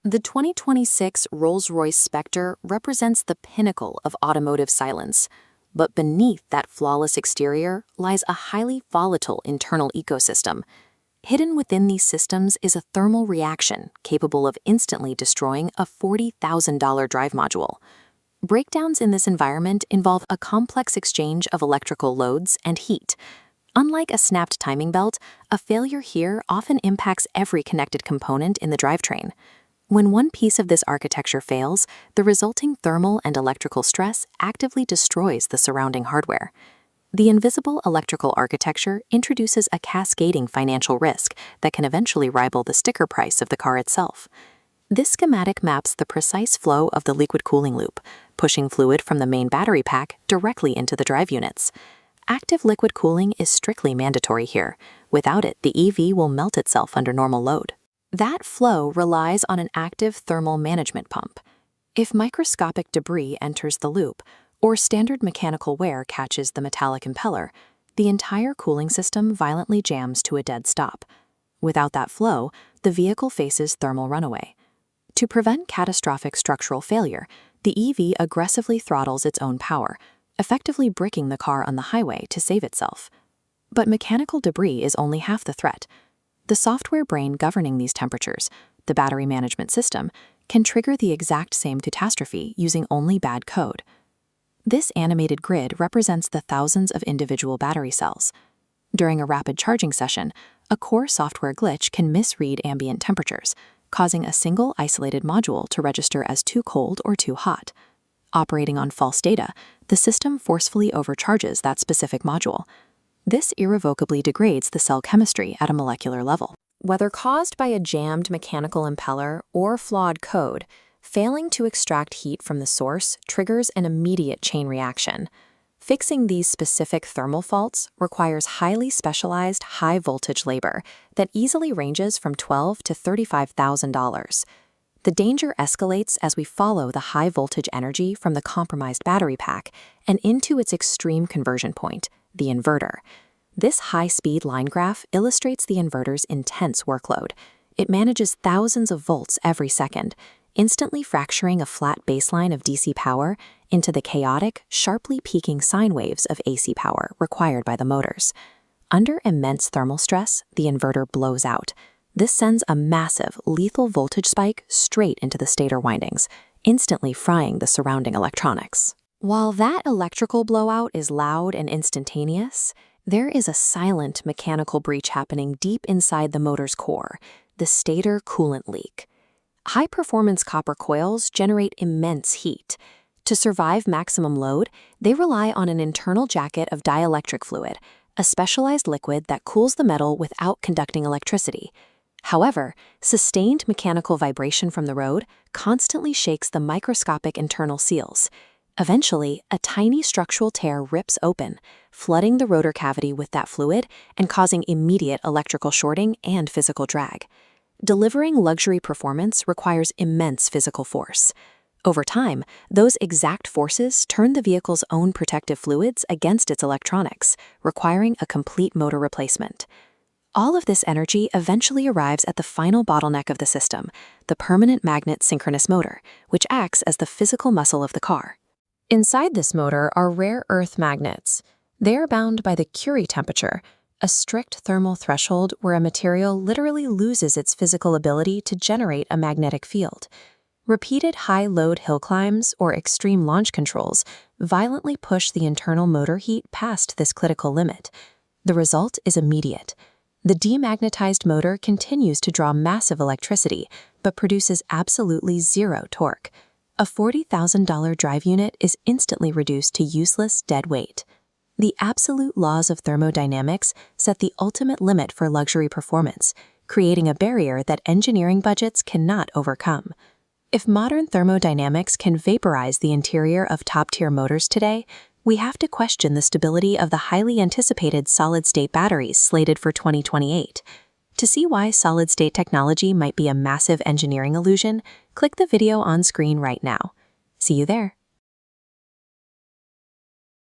The 2026 Rolls-Royce Spectre represents the pinnacle of automotive silence, but beneath that flawless exterior lies a highly volatile internal ecosystem. Hidden within these systems is a thermal reaction capable of instantly destroying a $40,000 drive module. Breakdowns in this environment involve a complex exchange of electrical loads and heat. Unlike a snapped timing belt, a failure here often impacts every connected component in the drivetrain. When one piece of this architecture fails, the resulting thermal and electrical stress actively destroys the surrounding hardware. The invisible electrical architecture introduces a cascading financial risk that can eventually rival the sticker price of the car itself. This schematic maps the precise flow of the liquid cooling loop, pushing fluid from the main battery pack directly into the drive units. Active liquid cooling is strictly mandatory here. Without it, the EV will melt itself under normal load. That flow relies on an active thermal management pump. If microscopic debris enters the loop, or standard mechanical wear catches the metallic impeller, the entire cooling system violently jams to a dead stop. Without that flow, the vehicle faces thermal runaway. To prevent catastrophic structural failure, the EV aggressively throttles its own power, effectively bricking the car on the highway to save itself. But mechanical debris is only half the threat. The software brain governing these temperatures, the battery management system, can trigger the exact same catastrophe using only bad code. This animated grid represents the thousands of individual battery cells. During a rapid charging session, a core software glitch can misread ambient temperatures, causing a single isolated module to register as too cold or too hot. Operating on false data, the system forcefully overcharges that specific module. This irrevocably degrades the cell chemistry at a molecular level. Whether caused by a jammed mechanical impeller or flawed code, failing to extract heat from the source triggers an immediate chain reaction. Fixing these specific thermal faults requires highly specialized, high-voltage labor that easily ranges from $12,000 to $35,000. The danger escalates as we follow the high-voltage energy from the compromised battery pack and into its extreme conversion point, the inverter. This high-speed line graph illustrates the inverter's intense workload. It manages thousands of volts every second, instantly fracturing a flat baseline of DC power into the chaotic, sharply peaking sine waves of AC power required by the motors. Under immense thermal stress, the inverter blows out. This sends a massive, lethal voltage spike straight into the stator windings, instantly frying the surrounding electronics. While that electrical blowout is loud and instantaneous, there is a silent mechanical breach happening deep inside the motor's core, the Stator Coolant Leak. High-performance copper coils generate immense heat. To survive maximum load, they rely on an internal jacket of dielectric fluid, a specialized liquid that cools the metal without conducting electricity. However, sustained mechanical vibration from the road constantly shakes the microscopic internal seals. Eventually, a tiny structural tear rips open, flooding the rotor cavity with that fluid and causing immediate electrical shorting and physical drag. Delivering luxury performance requires immense physical force. Over time, those exact forces turn the vehicle's own protective fluids against its electronics, requiring a complete motor replacement. All of this energy eventually arrives at the final bottleneck of the system, the permanent magnet synchronous motor, which acts as the physical muscle of the car. Inside this motor are rare earth magnets. They are bound by the Curie temperature, a strict thermal threshold where a material literally loses its physical ability to generate a magnetic field. Repeated high-load hill climbs or extreme launch controls violently push the internal motor heat past this critical limit. The result is immediate. The demagnetized motor continues to draw massive electricity, but produces absolutely zero torque. A $40,000 drive unit is instantly reduced to useless dead weight. The absolute laws of thermodynamics set the ultimate limit for luxury performance, creating a barrier that engineering budgets cannot overcome. If modern thermodynamics can vaporize the interior of top-tier motors today, we have to question the stability of the highly anticipated solid-state batteries slated for 2028. To see why solid-state technology might be a massive engineering illusion, click the video on screen right now. See you there.